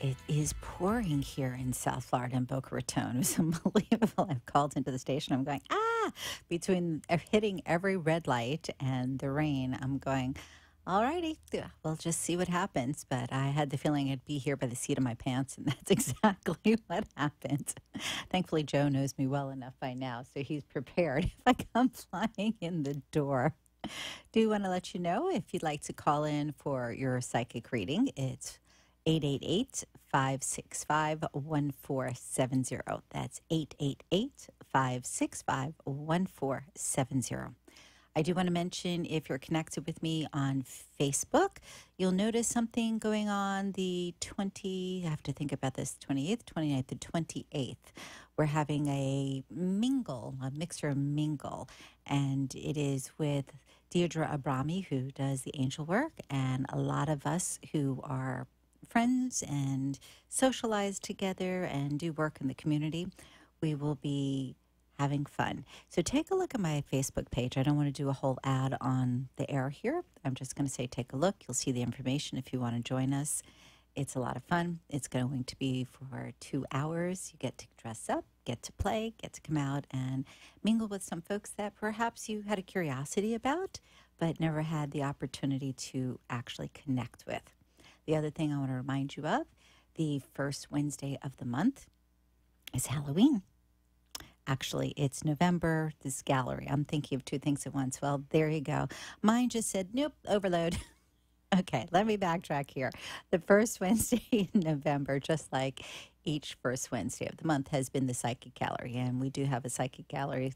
It is pouring here in South Florida in Boca Raton. It was unbelievable. I've called into the station. I'm going, between hitting every red light and the rain, I'm going, all righty, we'll just see what happens. But I had the feeling I'd be here by the seat of my pants, and that's exactly what happened. Thankfully, Joe knows me well enough by now, so he's prepared if I come flying in the door. Do want to let you know if you'd like to call in for your psychic reading. It's 888-565-1470. That's 888-565-1470. I do want to mention, if you're connected with me on Facebook, you'll notice something going on the I have to think about this, 28th, 29th, and 28th. We're having a mixer mingle, and it is with Deirdre Abrami, who does the angel work, and a lot of us who are friends and socialize together and do work in the community. We will be having fun. So take a look at my Facebook page. I don't want to do a whole ad on the air here. I'm just going to say take a look. You'll see the information if you want to join us. It's a lot of fun. It's going to be for 2 hours. You get to dress up, get to play, get to come out and mingle with some folks that perhaps you had a curiosity about, but never had the opportunity to actually connect with. The other thing I want to remind you of, the first Wednesday of the month is Halloween. Actually, it's November, this gallery. I'm thinking of two things at once. Well, there you go. Mine just said, nope, overload. Okay, let me backtrack here. The first Wednesday in November, just like each first Wednesday of the month, has been the Psychic Gallery. And we do have a Psychic Gallery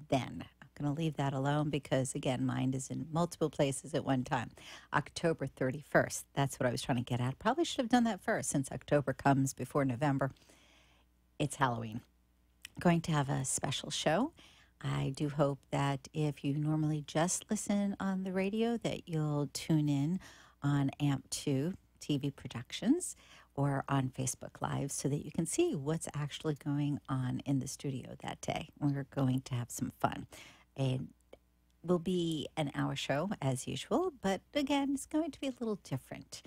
then. I'm going to leave that alone because, again, mine is in multiple places at one time. October 31st. That's what I was trying to get at. Probably should have done that first since October comes before November. It's Halloween. Going to have a special show. I do hope that if you normally just listen on the radio, that you'll tune in on AMP2 TV Productions or on Facebook Live so that you can see what's actually going on in the studio that day. We're going to have some fun. It will be an hour show as usual, but again, it's going to be a little different.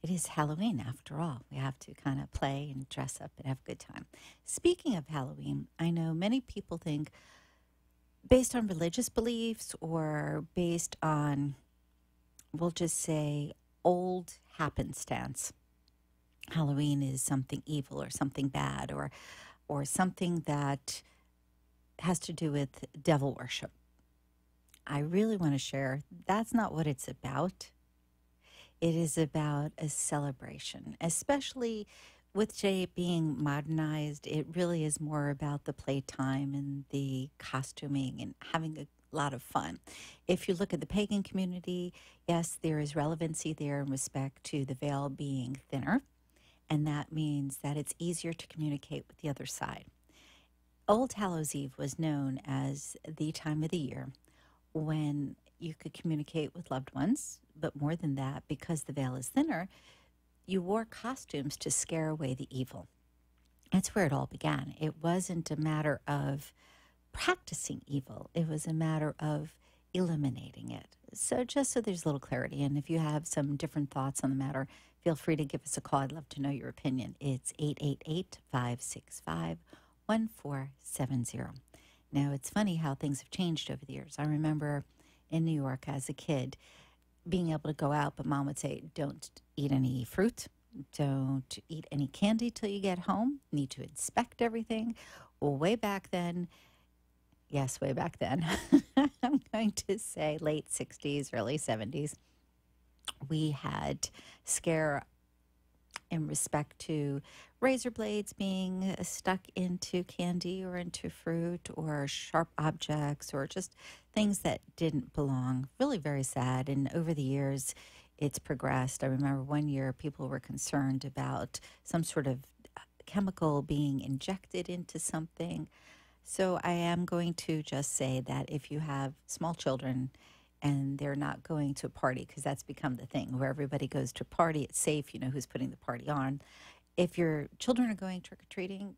It is Halloween, after all. We have to kind of play and dress up and have a good time. Speaking of Halloween, I know many people think, based on religious beliefs or based on, we'll just say, old happenstance, Halloween is something evil or something bad or something that has to do with devil worship. I really want to share that's not what it's about. It is about a celebration, especially with today being modernized. It really is more about the playtime and the costuming and having a lot of fun. If you look at the pagan community, yes, there is relevancy there in respect to the veil being thinner, and that means that it's easier to communicate with the other side. Old Hallows Eve was known as the time of the year when you could communicate with loved ones, but more than that, because the veil is thinner, you wore costumes to scare away the evil. That's where it all began. It wasn't a matter of practicing evil. It was a matter of eliminating it. So just so there's a little clarity, and if you have some different thoughts on the matter, feel free to give us a call. I'd love to know your opinion. It's 888-565-1470. Now, it's funny how things have changed over the years. I remember in New York as a kid being able to go out, but mom would say, don't eat any fruit, don't eat any candy till you get home, need to inspect everything. Well, way back then, yes, way back then, I'm going to say late 60s, early 70s, we had scare in respect to razor blades being stuck into candy or into fruit or sharp objects or just things that didn't belong. Really very sad. And over the years, it's progressed. I remember one year people were concerned about some sort of chemical being injected into something. So I am going to just say that if you have small children and they're not going to a party, because that's become the thing where everybody goes to a party, it's safe, you know who's putting the party on. If your children are going trick-or-treating,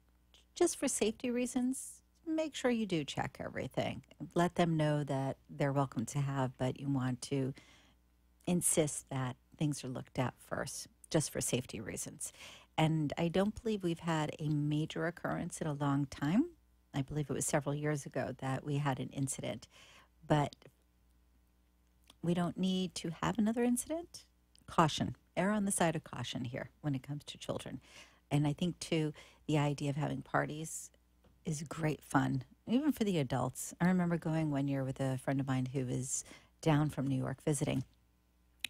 just for safety reasons, make sure you do check everything. Let them know that they're welcome to have, but you want to insist that things are looked at first, just for safety reasons. And I don't believe we've had a major occurrence in a long time. I believe it was several years ago that we had an incident, but we don't need to have another incident. Caution, err on the side of caution here when it comes to children. And I think, too, the idea of having parties is great fun, even for the adults. I remember going one year with a friend of mine who was down from New York visiting,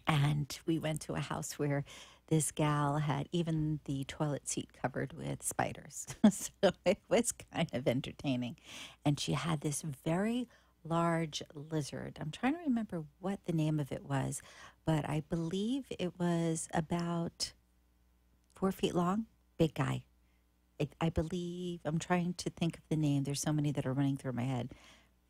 and we went to a house where this gal had even the toilet seat covered with spiders. So it was kind of entertaining. And she had this very large lizard. I'm trying to remember what the name of it was, but I believe it was about 4 feet long, big guy. I believe, I'm trying to think of the name. There's so many that are running through my head.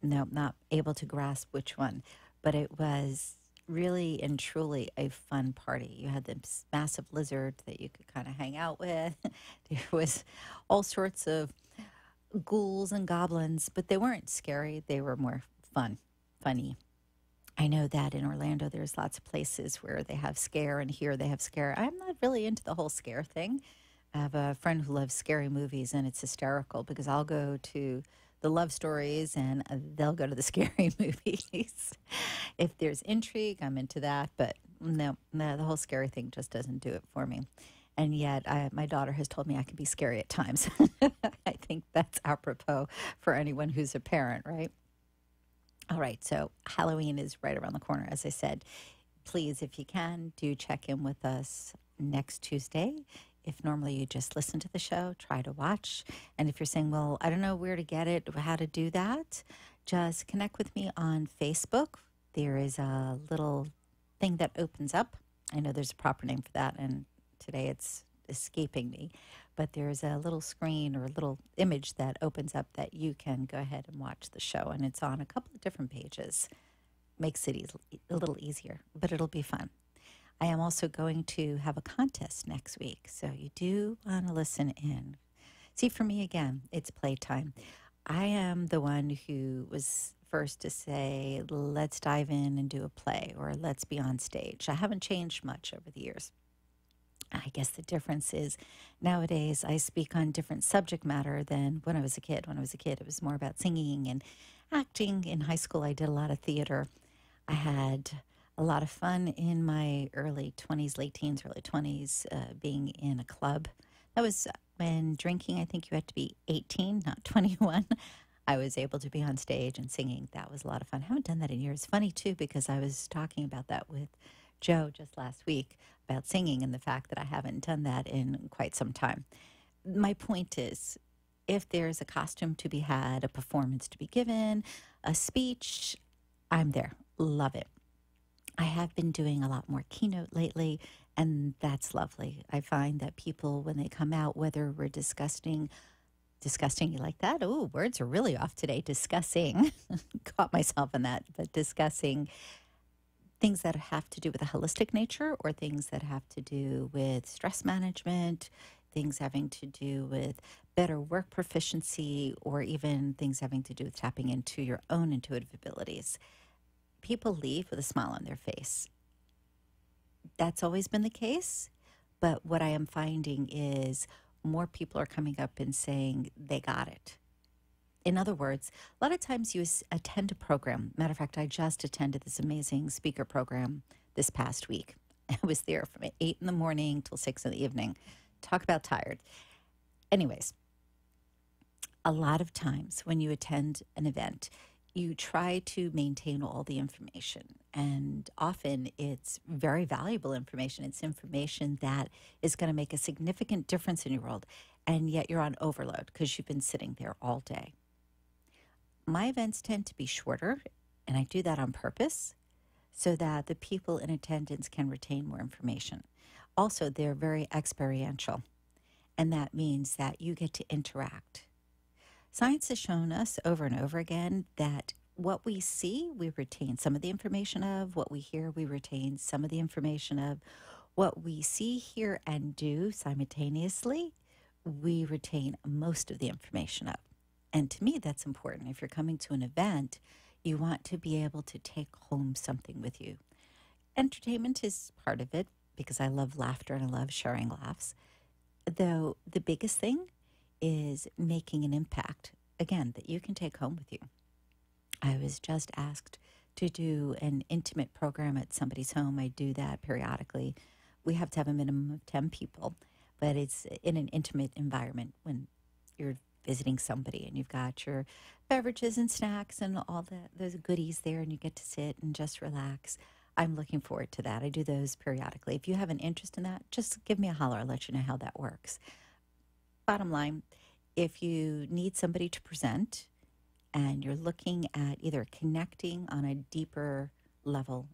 No, not able to grasp which one, but it was really and truly a fun party. You had this massive lizard that you could kind of hang out with. There was all sorts of ghouls and goblins, but they weren't scary. They were more funny. I know that in Orlando, there's lots of places where they have scare, and here they have scare. I'm not really into the whole scare thing. I have a friend who loves scary movies, and it's hysterical because I'll go to the love stories and they'll go to the scary movies. If there's intrigue, I'm into that, but no, the whole scary thing just doesn't do it for me. And yet, my daughter has told me I can be scary at times. I think that's apropos for anyone who's a parent, right? All right, so Halloween is right around the corner, as I said. Please, if you can, do check in with us next Tuesday. If normally you just listen to the show, try to watch. And if you're saying, well, I don't know where to get it, how to do that, just connect with me on Facebook. There is a little thing that opens up. I know there's a proper name for that, and today it's escaping me. But there's a little screen or a little image that opens up that you can go ahead and watch the show. And it's on a couple of different pages. Makes it a little easier, but it'll be fun. I am also going to have a contest next week, so you do want to listen in. See, for me, again, it's playtime. I am the one who was first to say, let's dive in and do a play, or let's be on stage. I haven't changed much over the years. I guess the difference is nowadays I speak on different subject matter than when I was a kid. When I was a kid, it was more about singing and acting. In high school, I did a lot of theater. I had a lot of fun in my early 20s, late teens, early 20s, being in a club. That was when drinking, I think you had to be 18, not 21. I was able to be on stage and singing. That was a lot of fun. I haven't done that in years. Funny, too, because I was talking about that with Joe just last week about singing and the fact that I haven't done that in quite some time. My point is, if there's a costume to be had, a performance to be given, a speech, I'm there. Love it. I have been doing a lot more keynote lately, and that's lovely. I find that people, when they come out, whether we're discussing, you like that? Oh, words are really off today. Discussing, caught myself in that, but discussing things that have to do with a holistic nature or things that have to do with stress management, things having to do with better work proficiency, or even things having to do with tapping into your own intuitive abilities. People leave with a smile on their face. That's always been the case, but what I am finding is more people are coming up and saying they got it. In other words, a lot of times you attend a program. Matter of fact, I just attended this amazing speaker program this past week. I was there from 8 in the morning till 6 in the evening. Talk about tired. Anyways, a lot of times when you attend an event, you try to maintain all the information. And often it's very valuable information. It's information that is going to make a significant difference in your world. And yet you're on overload because you've been sitting there all day. My events tend to be shorter, and I do that on purpose so that the people in attendance can retain more information. Also, they're very experiential, and that means that you get to interact. Science has shown us over and over again that what we see, we retain some of the information of. What we hear, we retain some of the information of. What we see, hear, and do simultaneously, we retain most of the information of. And to me, that's important. If you're coming to an event, you want to be able to take home something with you. Entertainment is part of it because I love laughter and I love sharing laughs. Though the biggest thing is making an impact, again, that you can take home with you. I was just asked to do an intimate program at somebody's home. I do that periodically. We have to have a minimum of 10 people, but it's in an intimate environment when you're visiting somebody and you've got your beverages and snacks and all those goodies there, and you get to sit and just relax. I'm looking forward to that. I do those periodically. If you have an interest in that, just give me a holler. I'll let you know how that works. Bottom line, if you need somebody to present and you're looking at either connecting on a deeper level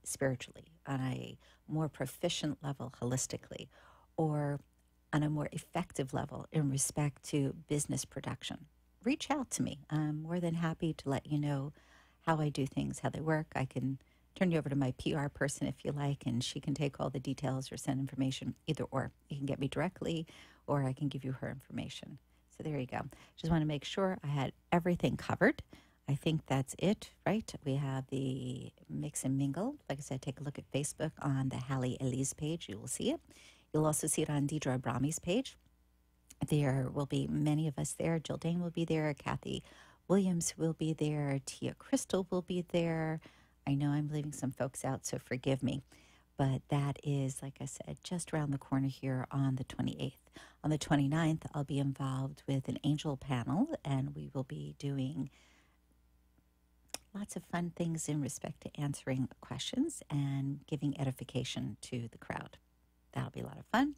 spiritually, on a more proficient level holistically, or on a more effective level in respect to business production, reach out to me. I'm more than happy to let you know how I do things, how they work. I can turn you over to my PR person if you like, and she can take all the details or send information, either or. You can get me directly, or I can give you her information. So there you go. Just want to make sure I had everything covered. I think that's it, right? We have the Mix and Mingle. Like I said, take a look at Facebook on the TheHaley Elise page. You will see it. You'll also see it on Deidre Brahmi's page. There will be many of us there. Jill Dane will be there. Kathy Williams will be there. Tia Crystal will be there. I know I'm leaving some folks out, so forgive me. But that is, like I said, just around the corner here on the 28th. On the 29th, I'll be involved with an angel panel, and we will be doing lots of fun things in respect to answering questions and giving edification to the crowd. That'll be a lot of fun.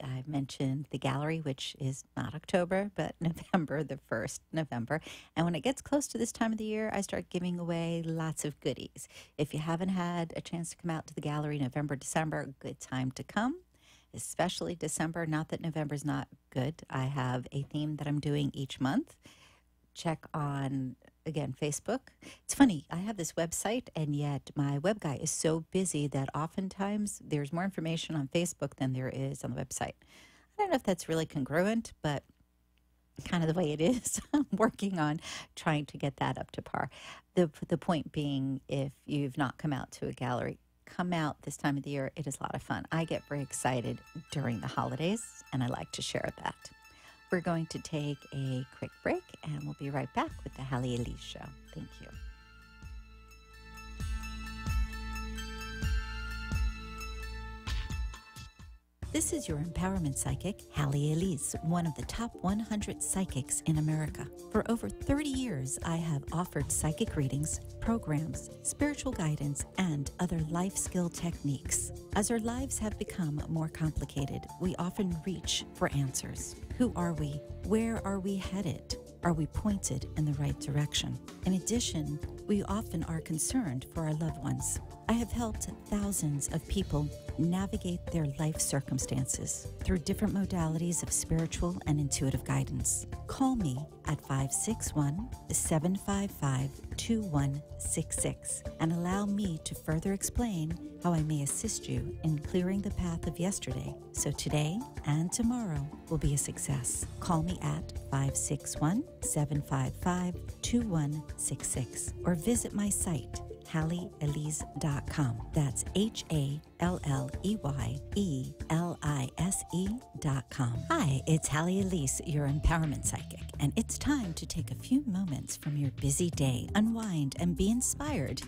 I mentioned the gallery, which is not October, but November, the 1st November. And when it gets close to this time of the year, I start giving away lots of goodies. If you haven't had a chance to come out to the gallery November, December, good time to come, especially December. Not that November's not good. I have a theme that I'm doing each month. Check on, again, Facebook. It's funny, I have this website, and yet my web guy is so busy that oftentimes there's more information on Facebook than there is on the website. I don't know if that's really congruent, but kind of the way it is. I'm working on trying to get that up to par. The point being, if you've not come out to a gallery, come out this time of the year. It is a lot of fun. I get very excited during the holidays, and I like to share that. We're going to take a quick break, and we'll be right back with the TheHaley Elise Show. Thank you. This is your empowerment psychic, TheHaley Elise, one of the top 100 psychics in America. For over 30 years, I have offered psychic readings, programs, spiritual guidance, and other life skill techniques. As our lives have become more complicated, we often reach for answers. Who are we? Where are we headed? Are we pointed in the right direction? In addition, we often are concerned for our loved ones. I have helped thousands of people navigate their life circumstances through different modalities of spiritual and intuitive guidance. Call me at 561-755-2166 and allow me to further explain how I may assist you in clearing the path of yesterday so today and tomorrow will be a success. Call me at 561-755-2166 or visit my site, TheHaleyElise.com. That's HALLEYELISE.com. Hi, it's TheHaley Elise, your empowerment psychic, and it's time to take a few moments from your busy day, unwind, and be inspired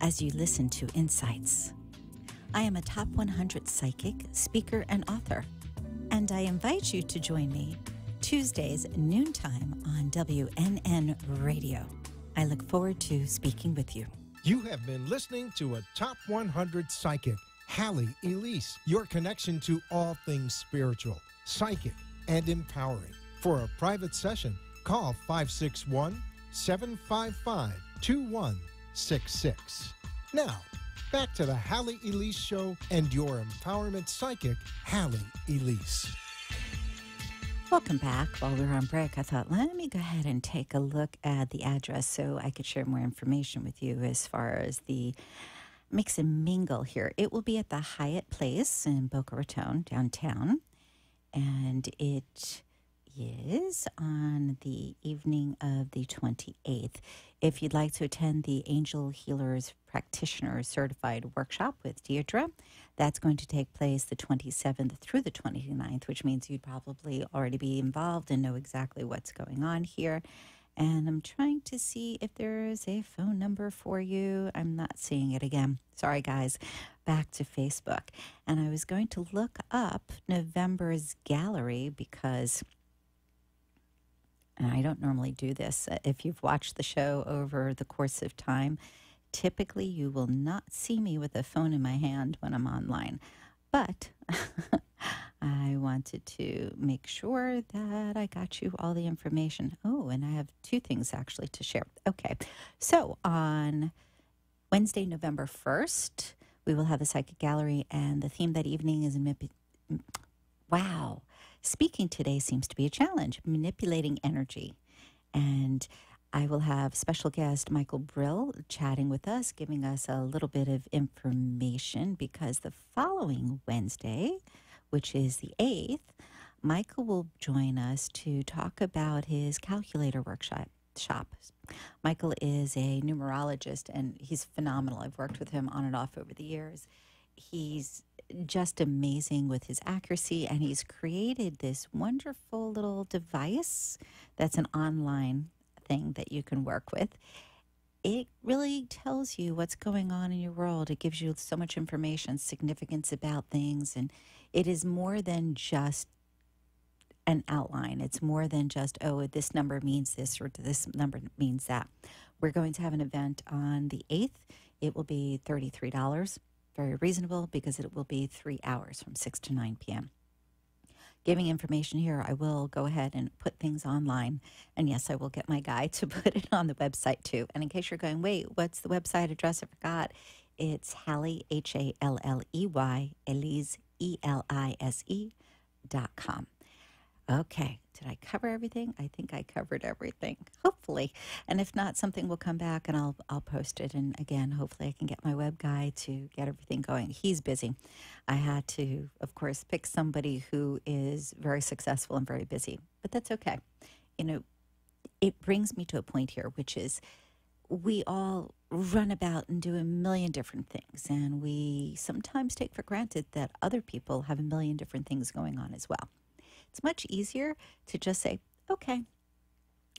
as you listen to Insights. I am a top 100 psychic, speaker, and author, and I invite you to join me Tuesdays noontime on WNN Radio. I look forward to speaking with you. You have been listening to a Top 100 Psychic, TheHaley Elise, your connection to all things spiritual, psychic, and empowering. For a private session, call 561-755-2166. Now, back to the TheHaley Elise Show and your empowerment psychic, TheHaley Elise. Welcome back. While we were on break, I thought, let me go ahead and take a look at the address so I could share more information with you as far as the Mix and Mingle here. It will be at the Hyatt Place in Boca Raton, downtown. And it, is on the evening of the 28th. If you'd like to attend the Angel Healers Practitioner Certified Workshop with Deirdre, that's going to take place the 27th through the 29th, which means you'd probably already be involved and know exactly what's going on here. And I'm trying to see if there's a phone number for you. I'm not seeing it again. Sorry, guys. Back to Facebook. And I was going to look up November's gallery because, and I don't normally do this. If you've watched the show over the course of time, typically you will not see me with a phone in my hand when I'm online. But I wanted to make sure that I got you all the information. Oh, and I have two things actually to share. Okay, so on Wednesday, November 1st, we will have the Psychic Gallery, and the theme that evening is wow. Speaking today seems to be a challenge, manipulating energy. And I will have special guest Michael Brill chatting with us, giving us a little bit of information because the following Wednesday, which is the 8th, Michael will join us to talk about his calculator workshop. Michael is a numerologist and he's phenomenal. I've worked with him on and off over the years. He's just amazing with his accuracy, and he's created this wonderful little device that's an online thing that you can work with. It really tells you what's going on in your world. It gives you so much information, significance about things, and it is more than just an outline. It's more than just, oh, this number means this or this number means that. We're going to have an event on the 8th. It will be $33. Very reasonable because it will be 3 hours from 6 to 9 p.m. Giving information here, I will go ahead and put things online. And yes, I will get my guy to put it on the website too. And in case you're going, wait, what's the website address? I forgot. It's Haley, Halley, Elise, ELISE.com. Okay, did I cover everything? I think I covered everything, hopefully. And if not, something will come back and I'll post it. And again, hopefully I can get my web guy to get everything going. He's busy. I had to, of course, pick somebody who is very successful and very busy, but that's okay. You know, it brings me to a point here, which is we all run about and do a million different things. And we sometimes take for granted that other people have a million different things going on as well. It's much easier to just say, okay,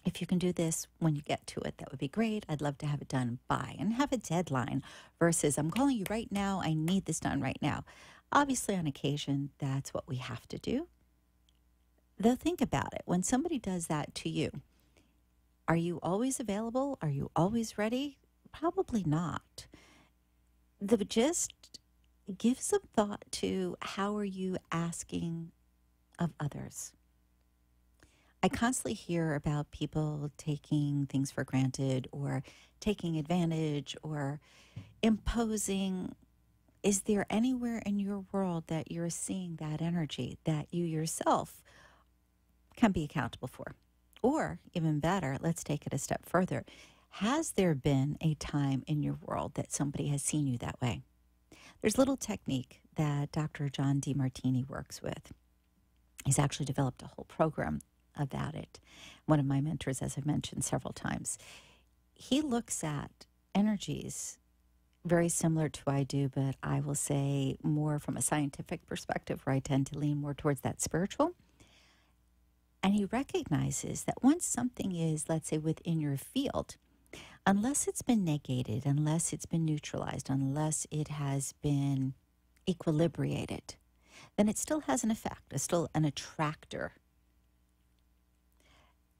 if you can do this when you get to it, that would be great. I'd love to have it done by, and have a deadline versus I'm calling you right now. I need this done right now. Obviously, on occasion, that's what we have to do. Though think about it. When somebody does that to you, are you always available? Are you always ready? Probably not. Just give some thought to how are you asking of others. I constantly hear about people taking things for granted or taking advantage or imposing. Is there anywhere in your world that you're seeing that energy that you yourself can be accountable for? Or even better, let's take it a step further. Has there been a time in your world that somebody has seen you that way? There's a little technique that Dr. John DeMartini works with. He's actually developed a whole program about it. One of my mentors, as I've mentioned several times, he looks at energies very similar to what I do, but I will say more from a scientific perspective, where I tend to lean more towards that spiritual. And he recognizes that once something is, let's say, within your field, unless it's been negated, unless it's been neutralized, unless it has been equilibrated, then it still has an effect. It's still an attractor.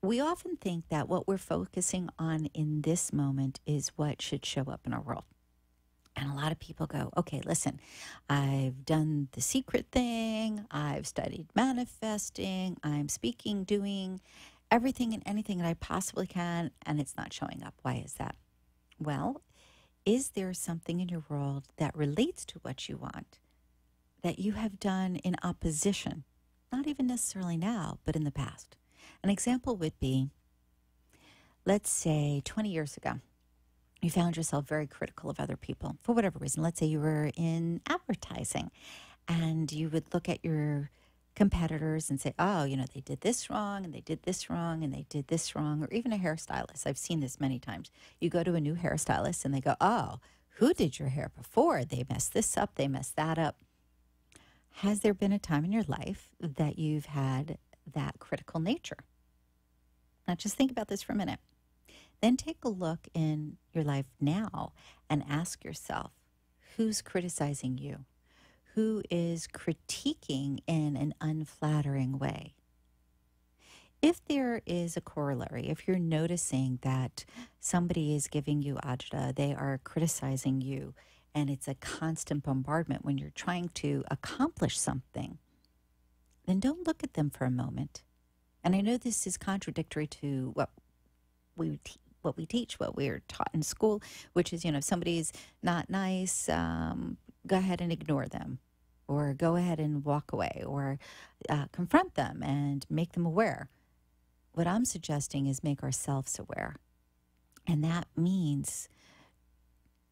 We often think that what we're focusing on in this moment is what should show up in our world. And a lot of people go, okay, listen, I've done the secret thing. I've studied manifesting. I'm speaking, doing everything and anything that I possibly can, and it's not showing up. Why is that? Well, is there something in your world that relates to what you want that you have done in opposition, not even necessarily now, but in the past? An example would be, let's say 20 years ago, you found yourself very critical of other people for whatever reason. Let's say you were in advertising and you would look at your competitors and say, oh, they did this wrong and they did this wrong and they did this wrong, or even a hairstylist. I've seen this many times. You go to a new hairstylist and they go, oh, who did your hair before? They messed this up, they messed that up. Has there been a time in your life that you've had that critical nature? Now, just think about this for a minute. Then take a look in your life now and ask yourself, who's criticizing you? Who is critiquing in an unflattering way? If there is a corollary, if you're noticing that somebody is giving you agita, they are criticizing you, and it's a constant bombardment when you're trying to accomplish something, then don't look at them for a moment. And I know this is contradictory to what we teach, what we're taught in school, which is, if somebody's not nice, go ahead and ignore them, or go ahead and walk away, or confront them and make them aware. What I'm suggesting is make ourselves aware. And that means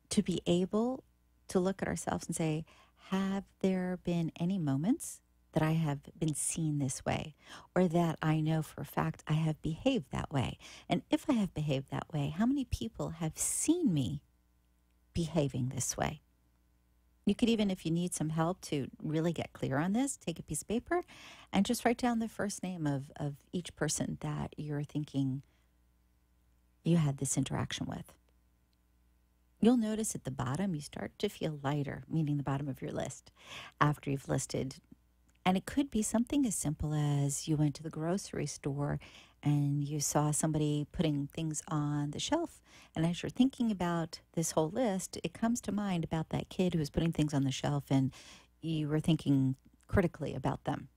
to be able to look at ourselves and say, have there been any moments that I have been seen this way, or that I know for a fact I have behaved that way? And if I have behaved that way, how many people have seen me behaving this way? You could even, if you need some help to really get clear on this, take a piece of paper and just write down the first name of each person that you're thinking you had this interaction with. You'll notice at the bottom, you start to feel lighter, meaning the bottom of your list, after you've listed. And it could be something as simple as you went to the grocery store and you saw somebody putting things on the shelf. And as you're thinking about this whole list, it comes to mind about that kid who was putting things on the shelf, and you were thinking critically about them.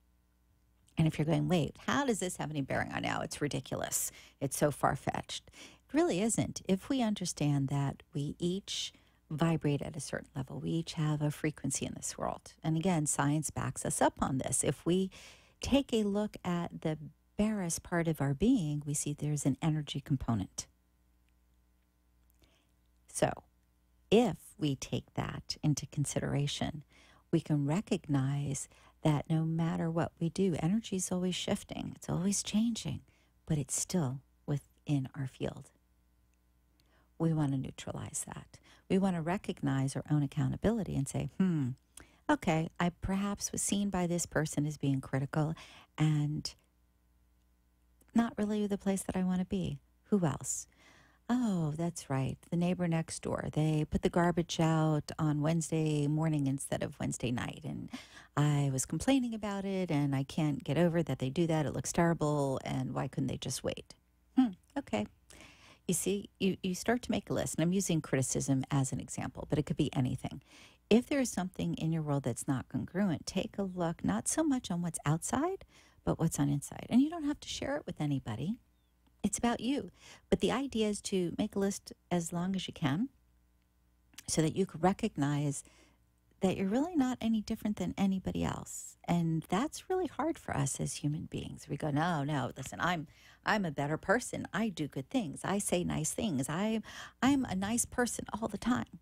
And if you're going, wait, how does this have any bearing on now? It's ridiculous. It's so far-fetched. It really isn't. If we understand that we each vibrate at a certain level, we each have a frequency in this world. And again, science backs us up on this. If we take a look at the barest part of our being, we see there's an energy component. So if we take that into consideration, we can recognize that no matter what we do, energy is always shifting. It's always changing, but it's still within our field. We want to neutralize that. We want to recognize our own accountability and say, okay, I perhaps was seen by this person as being critical and not really the place that I want to be. Who else? Oh, that's right. The neighbor next door. They put the garbage out on Wednesday morning instead of Wednesday night. And I was complaining about it, and I can't get over that they do that. It looks terrible. And why couldn't they just wait? Okay. You see, you start to make a list. And I'm using criticism as an example, but it could be anything. If there is something in your world that's not congruent, take a look, not so much on what's outside, but what's on inside. And you don't have to share it with anybody. It's about you. But the idea is to make a list as long as you can so that you can recognize that you're really not any different than anybody else. And that's really hard for us as human beings. We go, no, listen, I'm a better person. I do good things. I say nice things. I'm a nice person all the time.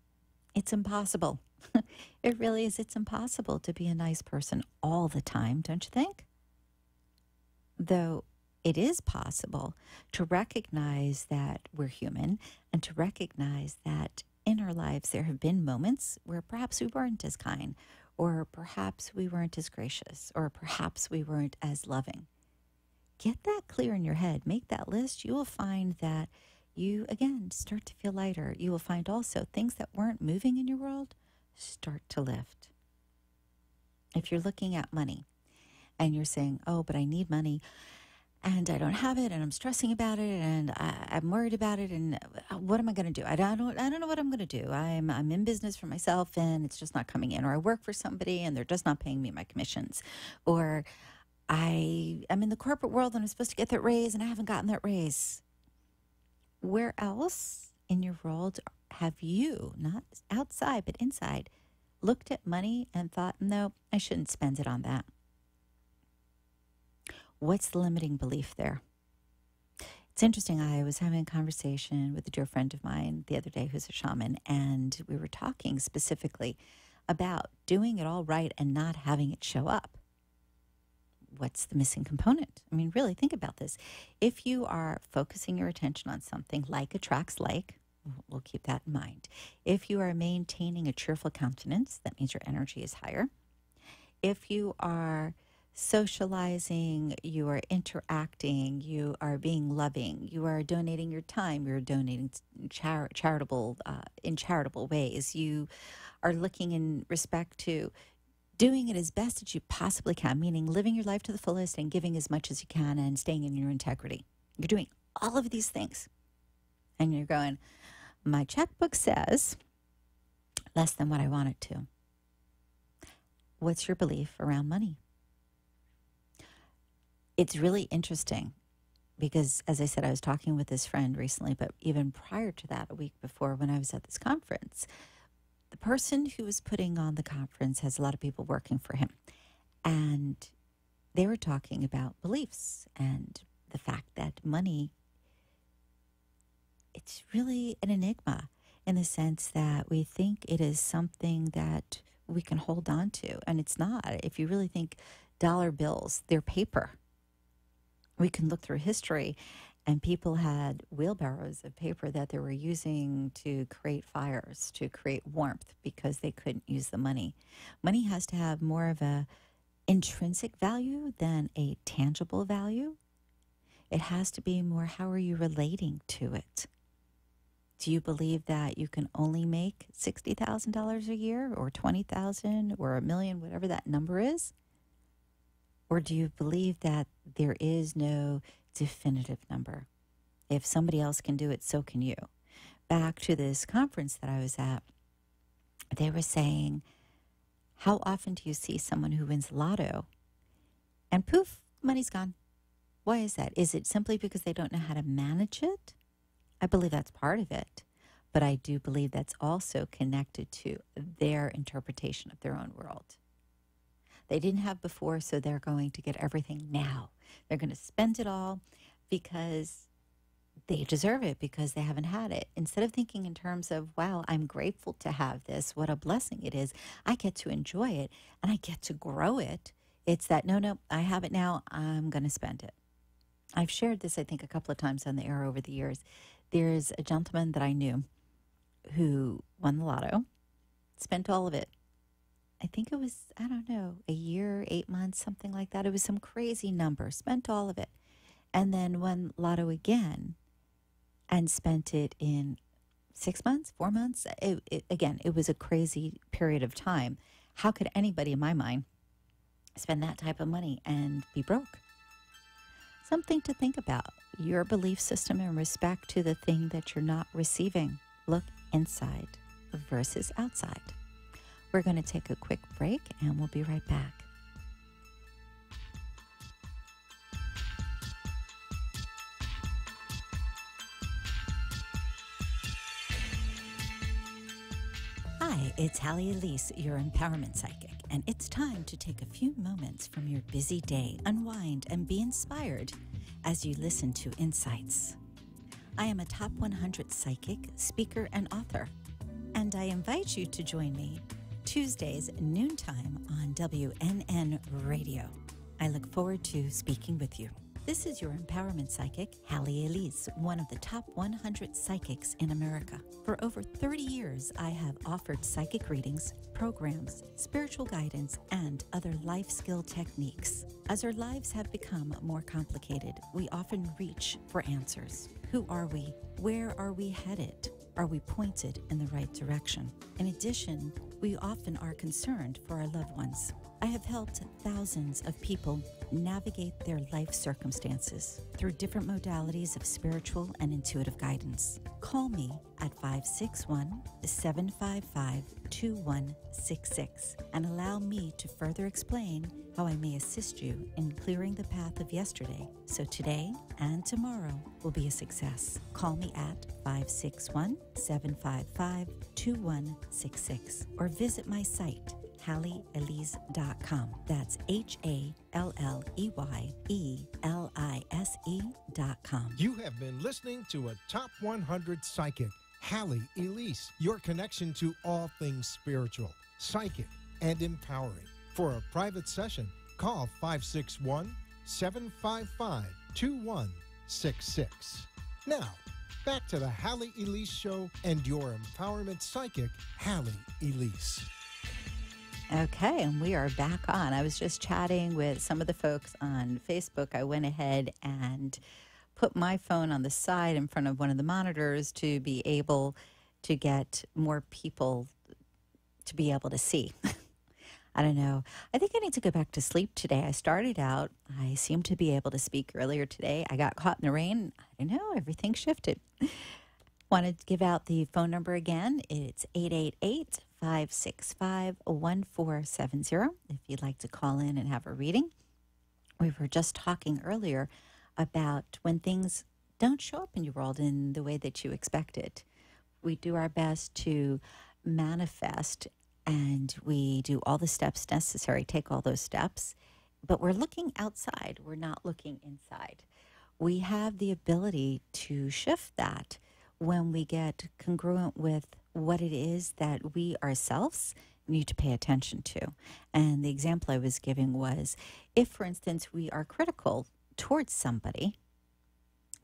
It's impossible. It really is. It's impossible to be a nice person all the time, don't you think? Though it is possible to recognize that we're human and to recognize that in our lives there have been moments where perhaps we weren't as kind, or perhaps we weren't as gracious, or perhaps we weren't as loving. Get that clear in your head. Make that list. You will find that you, again, start to feel lighter. You will find also things that weren't moving in your world start to lift. If you're looking at money and you're saying, oh, but I need money and I don't have it and I'm stressing about it and I'm worried about it, and what am I going to do? I don't know what I'm going to do. I'm in business for myself and it's just not coming in, or I work for somebody and they're just not paying me my commissions, or I am in the corporate world and I'm supposed to get that raise and I haven't gotten that raise. Where else in your world have you, not outside but inside, looked at money and thought, no, I shouldn't spend it on that? What's the limiting belief there? It's interesting. I was having a conversation with a dear friend of mine the other day who's a shaman, and we were talking specifically about doing it all right and not having it show up. what's the missing component? I mean, really think about this. If you are focusing your attention on something like attracts like, we'll keep that in mind. If you are maintaining a cheerful countenance, that means your energy is higher. If you are socializing, you are interacting, you are being loving, you are donating your time, you're donating charitable in charitable ways, you are looking in respect to doing it as best as you possibly can, meaning living your life to the fullest and giving as much as you can and staying in your integrity. You're doing all of these things. And you're going, my checkbook says less than what I want it to. What's your belief around money? It's really interesting because, as I said, I was talking with this friend recently, but even prior to that, a week before when I was at this conference, the person who was putting on the conference has a lot of people working for him. And they were talking about beliefs and the fact that money, it's really an enigma in the sense that we think it is something that we can hold on to. And it's not. If you really think dollar bills, they're paper. We can look through history, and people had wheelbarrows of paper that they were using to create fires, to create warmth, because they couldn't use the money. Money has to have more of a intrinsic value than a tangible value. It has to be more, how are you relating to it? Do you believe that you can only make $60,000 a year or $20,000 or $1 million, whatever that number is? Or do you believe that there is no definitive number? If somebody else can do it, so can you. Back to this conference that I was at, they were saying, how often do you see someone who wins lotto and poof, money's gone? Why is that? Is it simply because they don't know how to manage it? I believe that's part of it. But I do believe that's also connected to their interpretation of their own world. They didn't have before, so they're going to get everything now. They're going to spend it all because they deserve it, because they haven't had it. Instead of thinking in terms of, wow, I'm grateful to have this, what a blessing it is, I get to enjoy it, and I get to grow it. It's that, no, I have it now, I'm going to spend it. I've shared this, I think, a couple of times on the air over the years. There's a gentleman that I knew who won the lotto, spent all of it. I think it was, I don't know, a year, 8 months, something like that. It was some crazy number, spent all of it. And then won lotto again and spent it in 6 months, 4 months. Again, it was a crazy period of time. How could anybody, in my mind, spend that type of money and be broke? Something to think about. Your belief system in respect to the thing that you're not receiving. Look inside versus outside. We're going to take a quick break, and we'll be right back. Hi, it's TheHaley Elise, your empowerment psychic, and it's time to take a few moments from your busy day, unwind, and be inspired as you listen to Insights. I am a top 100 psychic, speaker, and author, and I invite you to join me Tuesdays, noontime on WNN Radio. I look forward to speaking with you. This is your empowerment psychic, TheHaley Elise, one of the top 100 psychics in America. For over 30 years, I have offered psychic readings, programs, spiritual guidance, and other life skill techniques. As our lives have become more complicated, we often reach for answers. Who are we? Where are we headed? Are we pointed in the right direction? In addition, we often are concerned for our loved ones. I have helped thousands of people navigate their life circumstances through different modalities of spiritual and intuitive guidance. Call me at 561-755-2166 and allow me to further explain how I may assist you in clearing the path of yesterday so today and tomorrow will be a success. Call me at 561-755-2166 or visit my site, TheHaleyElise.com. That's HALEYELISE.com. You have been listening to a Top 100 Psychic, TheHaley Elise, your connection to all things spiritual, psychic, and empowering. For a private session, Call 561-755-2166. Now, back to the Haley Elise Show and your empowerment psychic, Haley Elise. Okay, and we are back on. I was just chatting with some of the folks on Facebook. I went ahead and put my phone on the side in front of one of the monitors to be able to get more people to be able to see. I don't know. I think I need to go back to sleep today. I started out, I seemed to be able to speak earlier today. I got caught in the rain. I don't know, everything shifted. Wanted to give out the phone number again. It's 888-565-1470 if you'd like to call in and have a reading. We were just talking earlier about when things don't show up in your world in the way that you expected. We do our best to manifest, and we do all the steps necessary, take all those steps, but we're looking outside. We're not looking inside. We have the ability to shift that when we get congruent with what it is that we ourselves need to pay attention to. And the example I was giving was, if, for instance, we are critical towards somebody,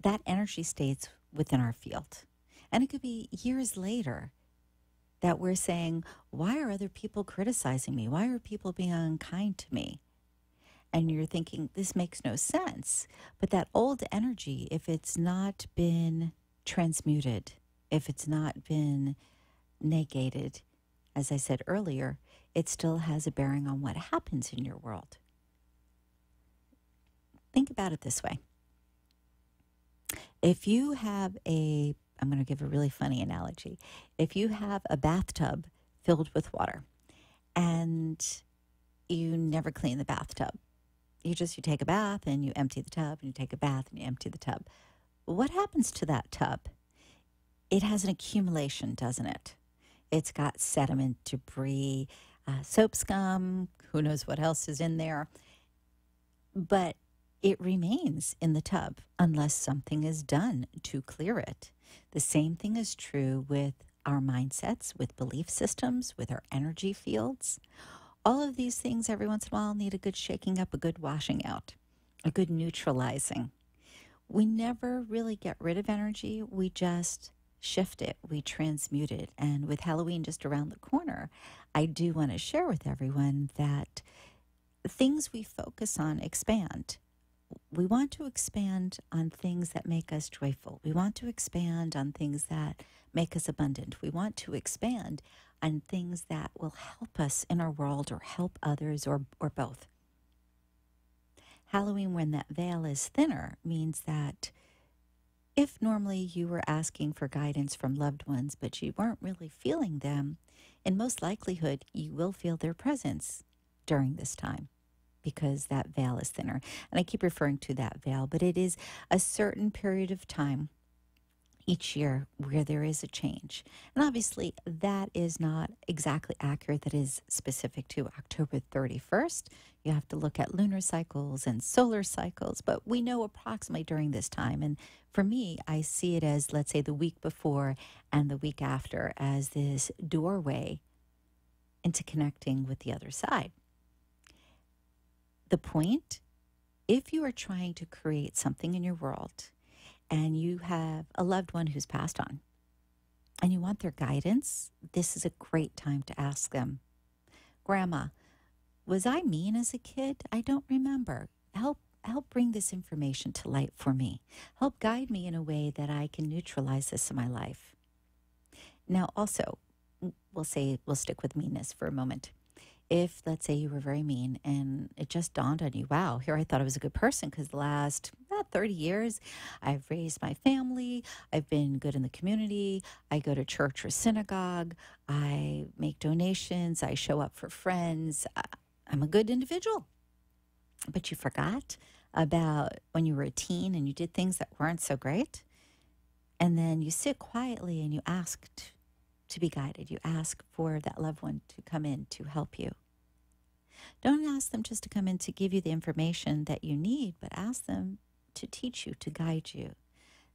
that energy stays within our field. And it could be years later that we're saying, why are other people criticizing me? Why are people being unkind to me? And you're thinking, this makes no sense. But that old energy, if it's not been transmuted, if it's not been negated, as I said earlier, it still has a bearing on what happens in your world. Think about it this way. If you have I'm going to give a really funny analogy. If you have a bathtub filled with water and you never clean the bathtub, you take a bath and you empty the tub, and you take a bath and you empty the tub. What happens to that tub? It has an accumulation, doesn't it? It's got sediment, debris, soap scum, who knows what else is in there. But it remains in the tub unless something is done to clear it. The same thing is true with our mindsets, with belief systems, with our energy fields. All of these things every once in a while need a good shaking up, a good washing out, a good neutralizing. We never really get rid of energy. We just shift it. We transmute it. And with Halloween just around the corner, I do want to share with everyone that things we focus on expand. We want to expand on things that make us joyful. We want to expand on things that make us abundant. We want to expand on things that will help us in our world or help others or both. Halloween, when that veil is thinner, means that if normally you were asking for guidance from loved ones, but you weren't really feeling them, in most likelihood, you will feel their presence during this time, because that veil is thinner. And I keep referring to that veil, but it is a certain period of time each year where there is a change. And obviously, that is not exactly accurate. That is specific to October 31st. You have to look at lunar cycles and solar cycles, but we know approximately during this time. And for me, I see it as, let's say, the week before and the week after as this doorway into connecting with the other side. The point, if you are trying to create something in your world and you have a loved one who's passed on and you want their guidance, this is a great time to ask them, Grandma, was I mean as a kid? I don't remember. Help bring this information to light for me. Help guide me in a way that I can neutralize this in my life. Now, also, we'll stick with meanness for a moment. If, let's say, you were very mean and it just dawned on you, wow, here I thought I was a good person because the last 30 years, I've raised my family, I've been good in the community, I go to church or synagogue, I make donations, I show up for friends, I'm a good individual. But you forgot about when you were a teen and you did things that weren't so great. And then you sit quietly and you ask to be guided. You ask for that loved one to come in to help you. Don't ask them just to come in to give you the information that you need, but ask them to teach you, to guide you.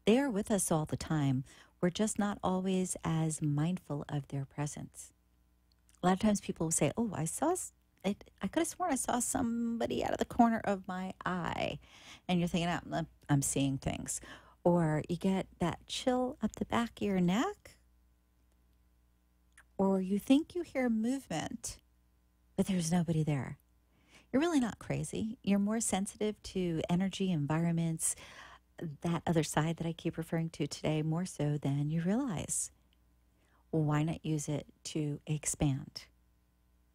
They are with us all the time. We're just not always as mindful of their presence. A lot of times people will say, oh, I saw I could have sworn I saw somebody out of the corner of my eye. And you're thinking, I'm seeing things. Or you get that chill up the back of your neck. Or you think you hear movement, but there's nobody there. You're really not crazy. You're more sensitive to energy, environments, that other side that I keep referring to today, more so than you realize. Why not use it to expand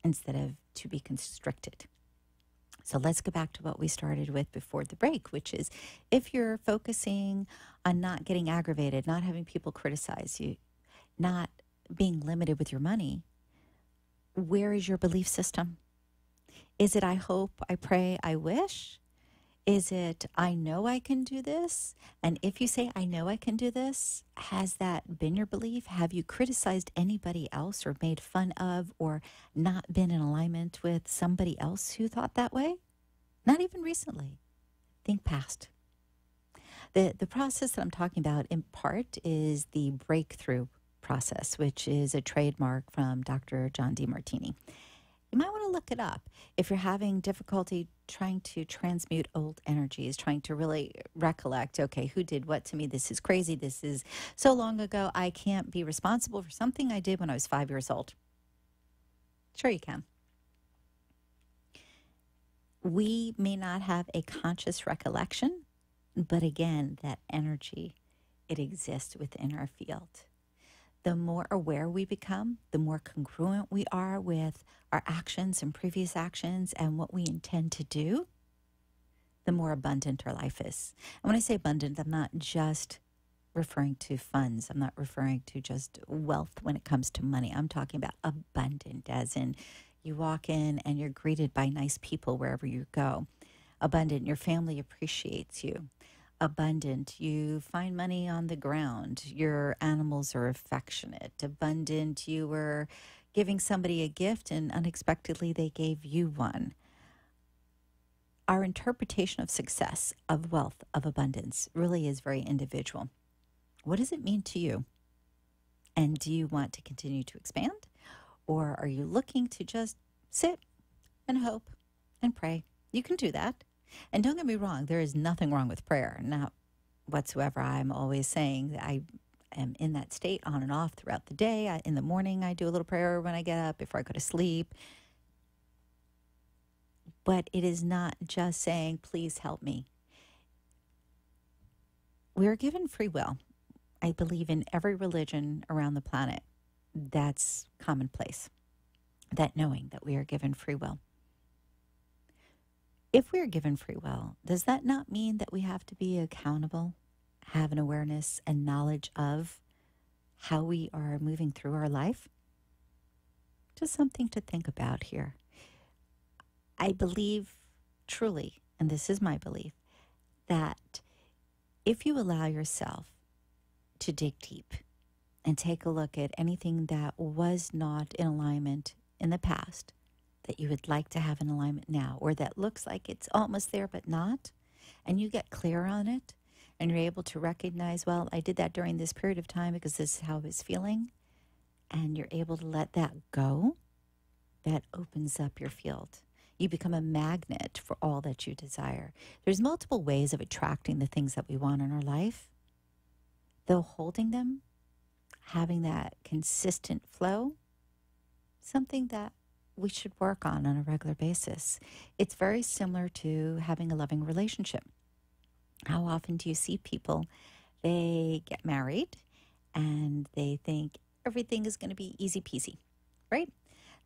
instead of to be constricted? So let's go back to what we started with before the break, which is if you're focusing on not getting aggravated, not having people criticize you, not being limited with your money, where is your belief system? Is it I hope, I pray, I wish? Is it I know I can do this? And if you say I know I can do this, has that been your belief? Have you criticized anybody else or made fun of or not been in alignment with somebody else who thought that way? Not even recently. Think past. The process that I'm talking about in part is the breakthrough process, which is a trademark from Dr. John Demartini. You might want to look it up if you're having difficulty trying to transmute old energies, trying to really recollect, okay, who did what to me? This is crazy. This is so long ago. I can't be responsible for something I did when I was 5 years old. Sure you can. We may not have a conscious recollection, but again, that energy, it exists within our field. The more aware we become, the more congruent we are with our actions and previous actions and what we intend to do, the more abundant our life is. And when I say abundant, I'm not just referring to funds. I'm not referring to just wealth when it comes to money. I'm talking about abundant, as in you walk in and you're greeted by nice people wherever you go. Abundant, your family appreciates you. Abundant, you find money on the ground. Your animals are affectionate. Abundant, you were giving somebody a gift and unexpectedly they gave you one. Our interpretation of success, of wealth, of abundance really is very individual. What does it mean to you? And do you want to continue to expand? Or are you looking to just sit and hope and pray? You can do that. And don't get me wrong, there is nothing wrong with prayer, not whatsoever. I'm always saying that I am in that state on and off throughout the day. In the morning, I do a little prayer when I get up before I go to sleep. But it is not just saying, please help me. We're given free will. I believe in every religion around the planet, that's commonplace, that knowing that we are given free will. If we are given free will, does that not mean that we have to be accountable, have an awareness and knowledge of how we are moving through our life? Just something to think about here. I believe truly, and this is my belief, that if you allow yourself to dig deep and take a look at anything that was not in alignment in the past, that you would like to have an alignment now, or that looks like it's almost there but not, and you get clear on it, and you're able to recognize, well, I did that during this period of time because this is how I was feeling, and you're able to let that go, that opens up your field. You become a magnet for all that you desire. There's multiple ways of attracting the things that we want in our life, though holding them, having that consistent flow, something that we should work on a regular basis. It's very similar to having a loving relationship. How often do you see people, they get married and they think everything is going to be easy peasy, right?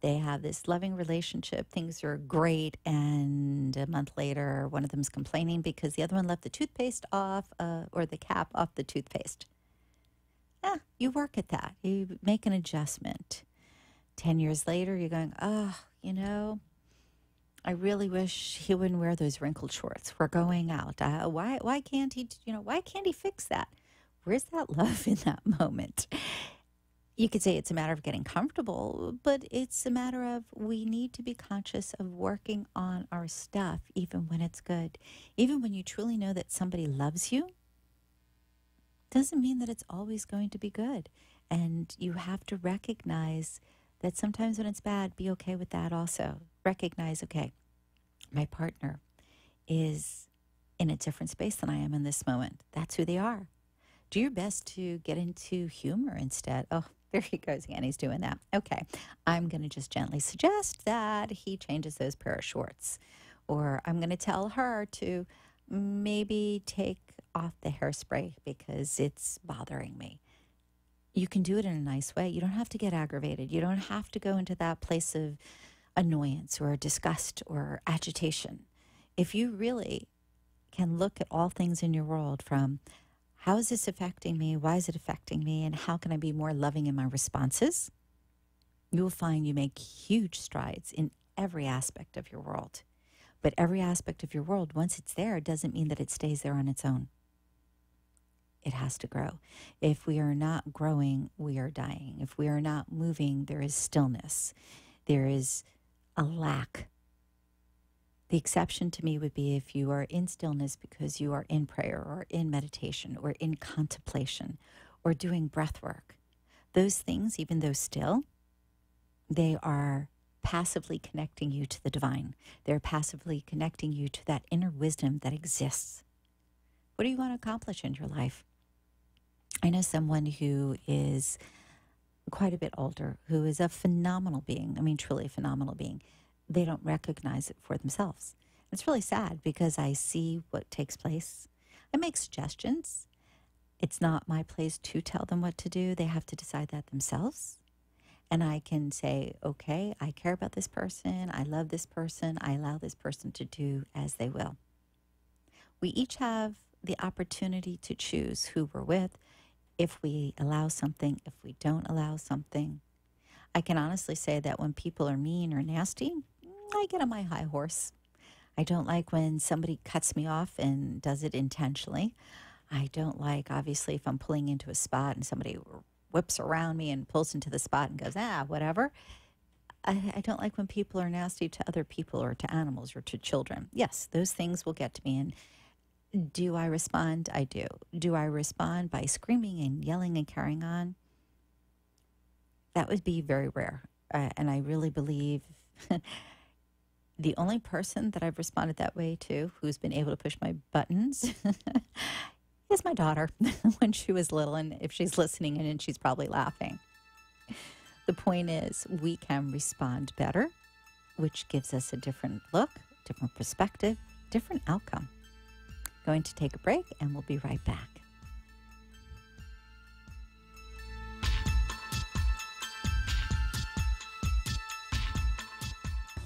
They have this loving relationship, things are great, and a month later, one of them's complaining because the other one left the toothpaste off or the cap off the toothpaste. You work at that. You make an adjustment. 10 years later, you're going, I really wish he wouldn't wear those wrinkled shorts. We're going out. Why can't he fix that? Where's that love in that moment? You could say it's a matter of getting comfortable, but it's a matter of we need to be conscious of working on our stuff, even when it's good. Even when you truly know that somebody loves you, doesn't mean that it's always going to be good. And you have to recognize that sometimes when it's bad, be okay with that also. recognize, okay, my partner is in a different space than I am in this moment. That's who they are. Do your best to get into humor instead. Oh, there he goes again. He's doing that. Okay. I'm going to just gently suggest that he changes those pair of shorts. Or I'm going to tell her to maybe take off the hairspray because it's bothering me. You can do it in a nice way. You don't have to get aggravated. You don't have to go into that place of annoyance or disgust or agitation. If you really can look at all things in your world from how is this affecting me, why is it affecting me, and how can I be more loving in my responses, you will find you make huge strides in every aspect of your world. But every aspect of your world, once it's there, doesn't mean that it stays there on its own. It has to grow. If we are not growing, we are dying. If we are not moving, there is stillness. There is a lack. The exception to me would be if you are in stillness because you are in prayer or in meditation or in contemplation or doing breath work. Those things, even though still, they are passively connecting you to the divine. They're passively connecting you to that inner wisdom that exists. What do you want to accomplish in your life? I know someone who is quite a bit older, who is a phenomenal being. I mean, truly a phenomenal being. They don't recognize it for themselves. It's really sad because I see what takes place. I make suggestions. It's not my place to tell them what to do. They have to decide that themselves. And I can say, okay, I care about this person. I love this person. I allow this person to do as they will. We each have the opportunity to choose who we're with, if we allow something, if we don't allow something. I can honestly say that when people are mean or nasty, I get on my high horse. I don't like when somebody cuts me off and does it intentionally. I don't like, obviously, if I'm pulling into a spot and somebody whips around me and pulls into the spot and goes, whatever. I don't like when people are nasty to other people or to animals or to children. Yes, those things will get to me. And do I respond? I do. Do I respond by screaming and yelling and carrying on? That would be very rare. And I really believe the only person that I've responded that way to, who's been able to push my buttons, is my daughter when she was little. And if she's listening in, and she's probably laughing. The point is, we can respond better, which gives us a different look, different perspective, different outcome. Going to take a break, and we'll be right back.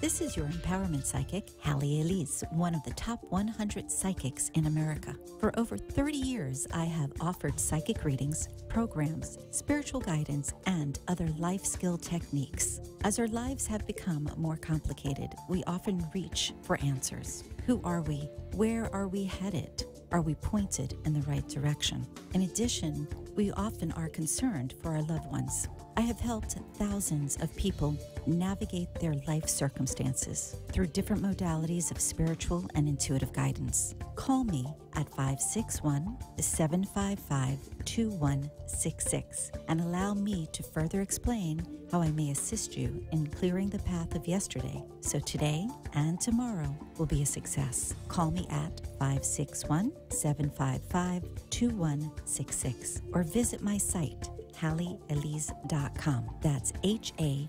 This is your empowerment psychic, TheHaley Elise, one of the top 100 psychics in America. For over 30 years, I have offered psychic readings, programs, spiritual guidance, and other life skill techniques. As our lives have become more complicated, we often reach for answers. Who are we? Where are we headed? Are we pointed in the right direction? In addition, we often are concerned for our loved ones. I have helped thousands of people navigate their life circumstances through different modalities of spiritual and intuitive guidance. Call me at 561-755-2166 and allow me to further explain how I may assist you in clearing the path of yesterday so today and tomorrow will be a success. Call me at 561-755-2166 or visit my site, TheHaleyElise.com. That's HALLEYELISE.com.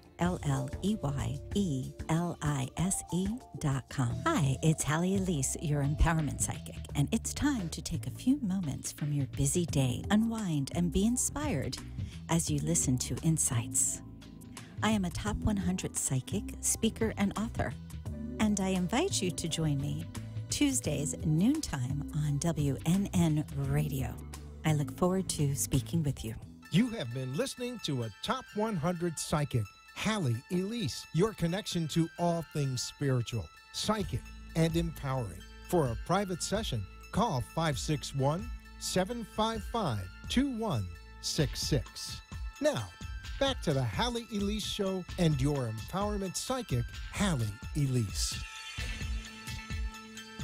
Hi, it's TheHaley Elise, your empowerment psychic, and it's time to take a few moments from your busy day, unwind, and be inspired as you listen to Insights. I am a top 100 psychic, speaker, and author, and I invite you to join me Tuesdays noontime on WNN Radio. I look forward to speaking with you. You have been listening to a Top 100 Psychic, TheHaley Elise, your connection to all things spiritual, psychic, and empowering. For a private session, call 561-755-2166. Now, back to the TheHaley Elise Show and your empowerment psychic, TheHaley Elise.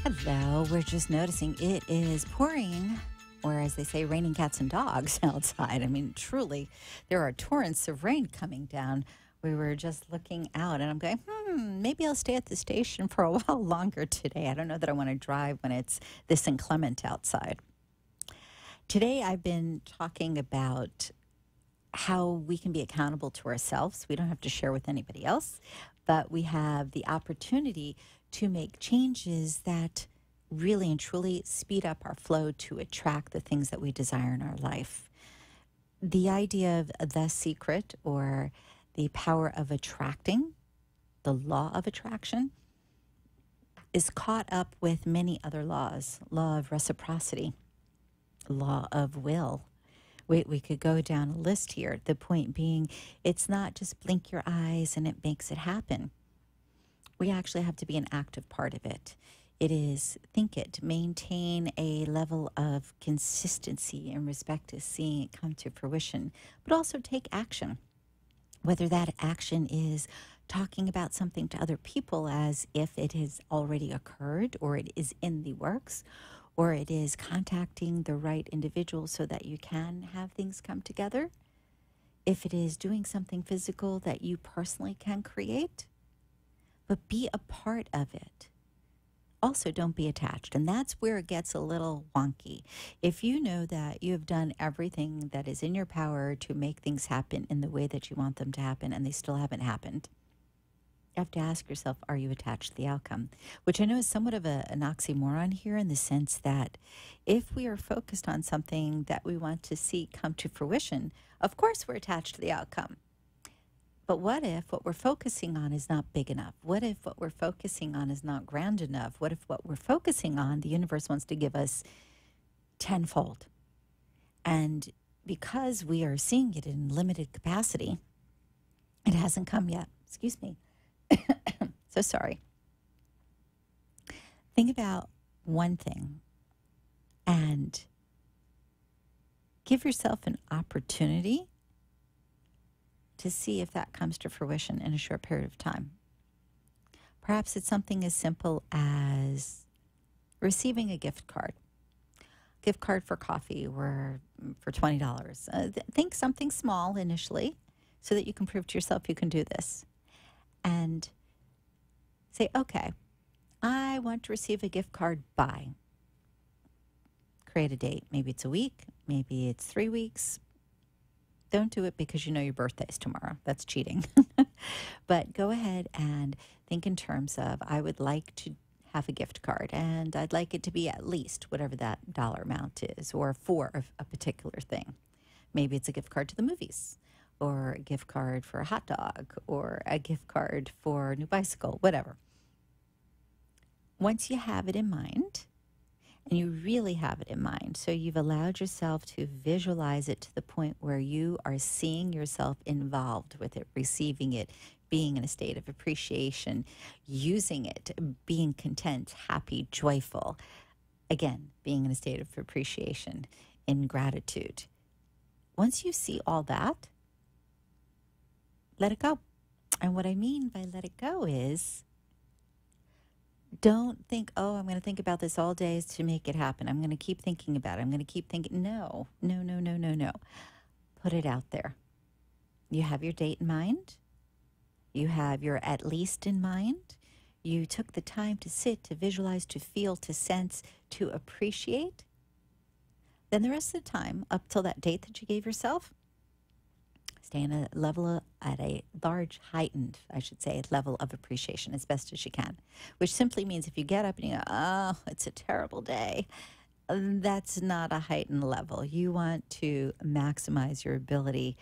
Hello, we're just noticing it is pouring, or as they say, raining cats and dogs outside. I mean, truly, there are torrents of rain coming down. We were just looking out, and I'm going, maybe I'll stay at the station for a while longer today. I don't know that I want to drive when it's this inclement outside. Today, I've been talking about how we can be accountable to ourselves. We don't have to share with anybody else, but we have the opportunity to make changes that really and truly speed up our flow to attract the things that we desire in our life. The idea of the secret, or the power of attracting, the law of attraction, is caught up with many other laws. Law of reciprocity, law of will. We could go down a list here. The point being, it's not just blink your eyes and it makes it happen. We actually have to be an active part of it. It is think it, maintain a level of consistency in respect to seeing it come to fruition, but also take action. Whether that action is talking about something to other people as if it has already occurred or it is in the works, or it is contacting the right individual so that you can have things come together. If it is doing something physical that you personally can create, but be a part of it. Also, don't be attached. And that's where it gets a little wonky. If you know that you have done everything that is in your power to make things happen in the way that you want them to happen and they still haven't happened, you have to ask yourself, are you attached to the outcome? Which I know is somewhat of an oxymoron here, in the sense that if we are focused on something that we want to see come to fruition, of course we're attached to the outcome. But what if what we're focusing on is not big enough? What if what we're focusing on is not grand enough? What if what we're focusing on, the universe wants to give us tenfold? And because we are seeing it in limited capacity, it hasn't come yet. Excuse me. So sorry. Think about one thing and give yourself an opportunity to see if that comes to fruition in a short period of time. Perhaps it's something as simple as receiving a gift card. Gift card for coffee or for $20. Think something small initially so that you can prove to yourself you can do this. And say, okay, I want to receive a gift card by. Create a date. Maybe it's a week. Maybe it's 3 weeks. Don't do it because you know your birthday's tomorrow. That's cheating. But go ahead and think in terms of, I would like to have a gift card, and I'd like it to be at least whatever that dollar amount is, or for a particular thing. Maybe it's a gift card to the movies, or a gift card for a hot dog, or a gift card for a new bicycle, whatever. Once you have it in mind, and you really have it in mind, so you've allowed yourself to visualize it to the point where you are seeing yourself involved with it, receiving it, being in a state of appreciation, using it, being content, happy, joyful. Again, being in a state of appreciation, in gratitude. Once you see all that, let it go. And what I mean by let it go is, don't think, oh, I'm going to think about this all day to make it happen. I'm going to keep thinking about it. I'm going to keep thinking. No. Put it out there. You have your date in mind. You have your at least in mind. You took the time to sit, to visualize, to feel, to sense, to appreciate. Then the rest of the time, up till that date that you gave yourself, stay in a level at a large, heightened, I should say, level of appreciation as best as you can, which simply means if you get up and you go, oh, it's a terrible day, that's not a heightened level. You want to maximize your ability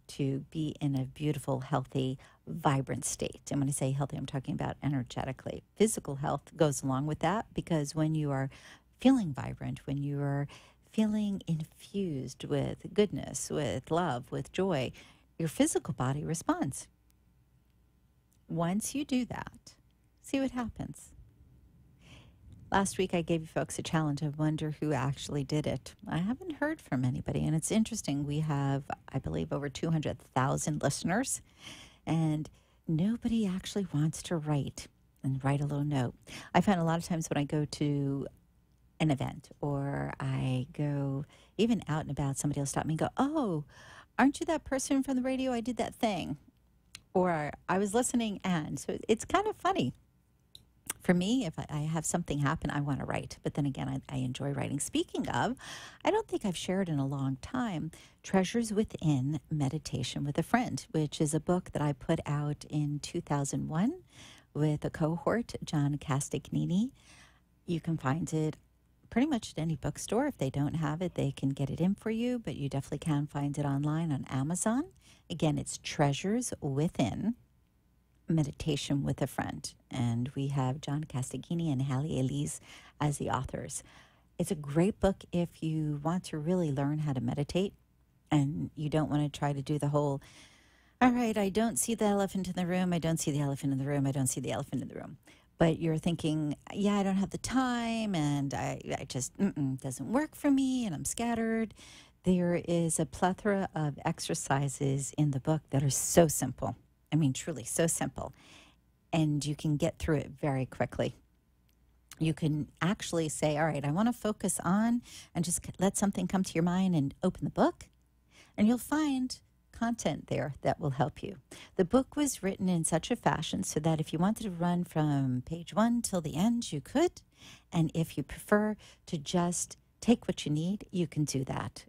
to be in a beautiful, healthy, vibrant state. And when I say healthy, I'm talking about energetically. Physical health goes along with that, because when you are feeling vibrant, when you are feeling infused with goodness, with love, with joy, your physical body responds. Once you do that, see what happens. Last week, I gave you folks a challenge. I wonder who actually did it. I haven't heard from anybody, and it's interesting. We have, I believe, over 200,000 listeners, and nobody actually wants to write a little note. I find a lot of times when I go to an event, or I go even out and about, somebody will stop me and go, oh, aren't you that person from the radio? I did that thing. or I was listening and. So it's kind of funny. For me, if I have something happen, I want to write. But then again, I enjoy writing. Speaking of, I don't think I've shared in a long time Treasures Within Meditation with a Friend, which is a book that I put out in 2001 with a cohort, John Castignini. You can find it pretty much at any bookstore. If they don't have it, they can get it in for you, but you definitely can find it online on Amazon. Again, it's Treasures Within Meditation with a Friend. And we have John Castignini and TheHaley Elise as the authors. It's a great book if you want to really learn how to meditate and you don't want to try to do the whole, all right, I don't see the elephant in the room. I don't see the elephant in the room. I don't see the elephant in the room. But you're thinking, yeah, I don't have the time and I just, doesn't work for me and I'm scattered. There is a plethora of exercises in the book that are so simple. I mean, truly so simple. And you can get through it very quickly. You can actually say, all right, I want to focus on, and just let something come to your mind and open the book. And you'll find content there that will help you. The book was written in such a fashion so that if you wanted to run from page 1 till the end, you could. And if you prefer to just take what you need, you can do that.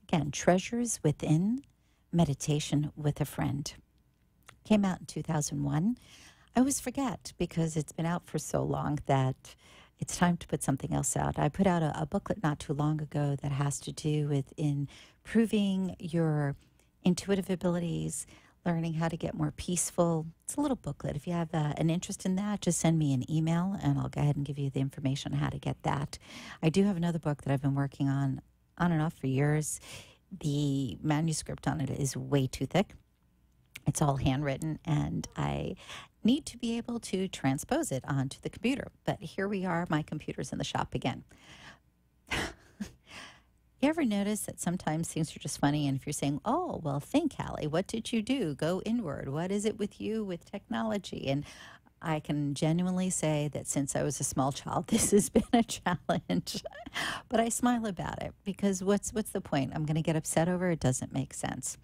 Again, Treasures Within Meditation with a Friend. Came out in 2001. I always forget because it's been out for so long that it's time to put something else out. I put out a booklet not too long ago that has to do with improving your intuitive abilities, learning how to get more peaceful. It's a little booklet. If you have an interest in that, just send me an email and I'll go ahead and give you the information on how to get that. I do have another book that I've been working on and off for years. The manuscript on it is way too thick. It's all handwritten, and I need to be able to transpose it onto the computer. But here we are, my computer's in the shop again. You ever notice that sometimes things are just funny, and if you're saying, oh, well, think, Hallie, what did you do? Go inward. What is it with you with technology? And I can genuinely say that since I was a small child, this has been a challenge. But I smile about it because what's the point? I'm going to get upset over it. It doesn't make sense.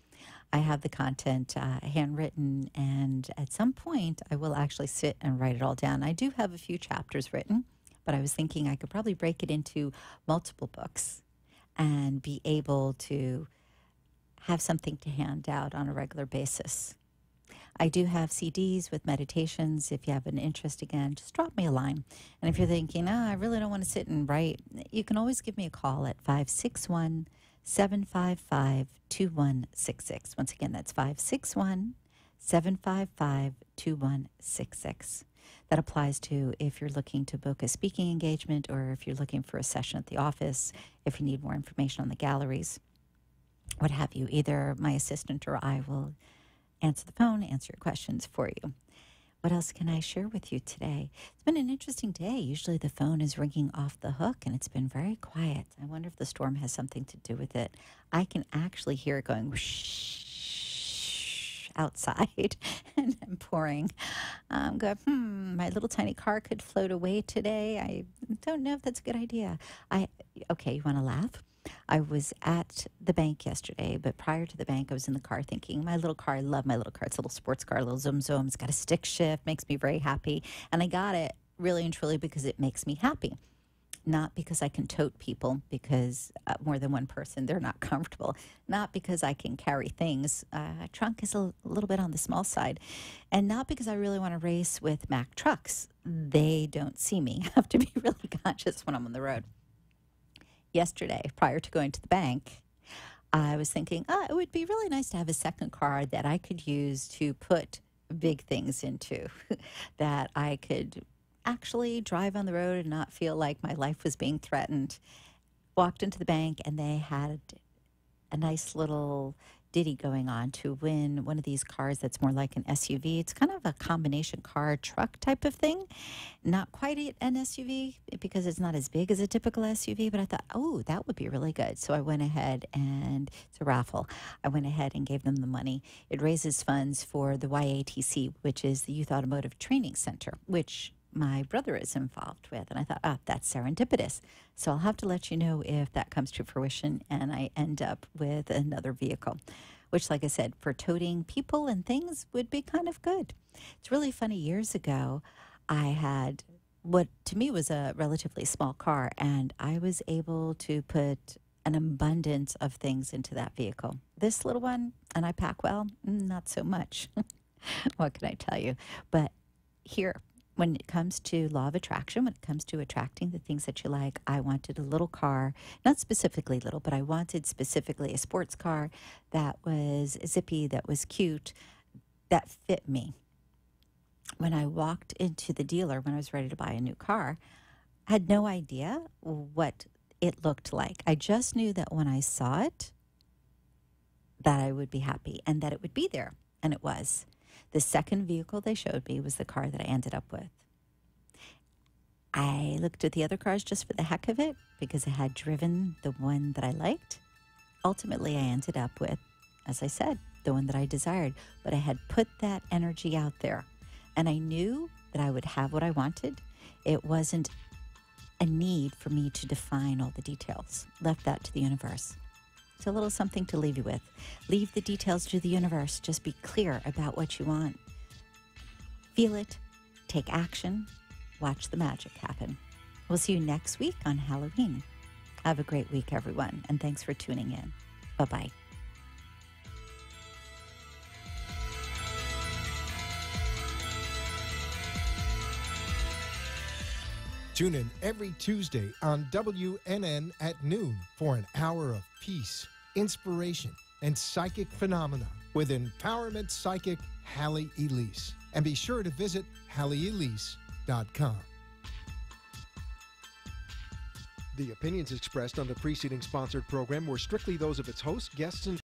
I have the content handwritten, and at some point, I will actually sit and write it all down. I do have a few chapters written, but I was thinking I could probably break it into multiple books and be able to have something to hand out on a regular basis. I do have CDs with meditations. If you have an interest, again, just drop me a line. And if you're thinking, I really don't want to sit and write, you can always give me a call at 561-755-2166. Once again, that's 561-755-2166. That applies to if you're looking to book a speaking engagement or if you're looking for a session at the office, if you need more information on the galleries, what have you. Either my assistant or I will answer the phone, answer your questions for you. What else can I share with you today? It's been an interesting day. Usually the phone is ringing off the hook, and it's been very quiet. I wonder if the storm has something to do with it. I can actually hear it going whoosh outside, and I'm pouring. I'm going, my little tiny car could float away today. I don't know if that's a good idea. Okay, you want to laugh? I was at the bank yesterday, but prior to the bank, I was in the car thinking, my little car, I love my little car. It's a little sports car, a little zoom zoom. It's got a stick shift, makes me very happy. And I got it really and truly because it makes me happy. Not because I can tote people, because more than one person, they're not comfortable. Not because I can carry things. Trunk is a little bit on the small side. And not because I really want to race with Mack trucks. They don't see me. I have to be really conscious when I'm on the road. Yesterday, prior to going to the bank, I was thinking, it would be really nice to have a second car that I could use to put big things into, that I could actually drive on the road and not feel like my life was being threatened. Walked into the bank, and they had a nice little ditty going on to win one of these cars that's more like an SUV. It's kind of a combination car truck type of thing. Not quite an SUV because it's not as big as a typical SUV, but I thought, that would be really good. So I went ahead, and it's a raffle. I went ahead and gave them the money. It raises funds for the YATC, which is the Youth Automotive Training Center, which my brother is involved with. And I thought, that's serendipitous. So I'll have to let you know if that comes to fruition and I end up with another vehicle. which, like I said, for toting people and things would be kind of good. It's really funny. Years ago, I had what to me was a relatively small car, and I was able to put an abundance of things into that vehicle. This little one, and I pack well, not so much. What can I tell you? But here, when it comes to law of attraction, when it comes to attracting the things that you like, I wanted a little car, not specifically little, but I wanted specifically a sports car that was zippy, that was cute, that fit me. When I walked into the dealer when I was ready to buy a new car, I had no idea what it looked like. I just knew that when I saw it, that I would be happy and that it would be there. And it was. The second vehicle they showed me was the car that I ended up with. I looked at the other cars just for the heck of it because I had driven the one that I liked. Ultimately, I ended up with, as I said, the one that I desired. But I had put that energy out there. And I knew that I would have what I wanted. It wasn't a need for me to define all the details. Left that to the universe. It's a little something to leave you with. Leave the details to the universe. Just be clear about what you want. Feel it. Take action. Watch the magic happen. We'll see you next week on Halloween. Have a great week, everyone, and thanks for tuning in. Bye-bye. Tune in every Tuesday on WNN at noon for an hour of peace, inspiration, and psychic phenomena with empowerment psychic TheHaley Elise. And be sure to visit TheHaleyElise.com. The opinions expressed on the preceding sponsored program were strictly those of its hosts, guests, and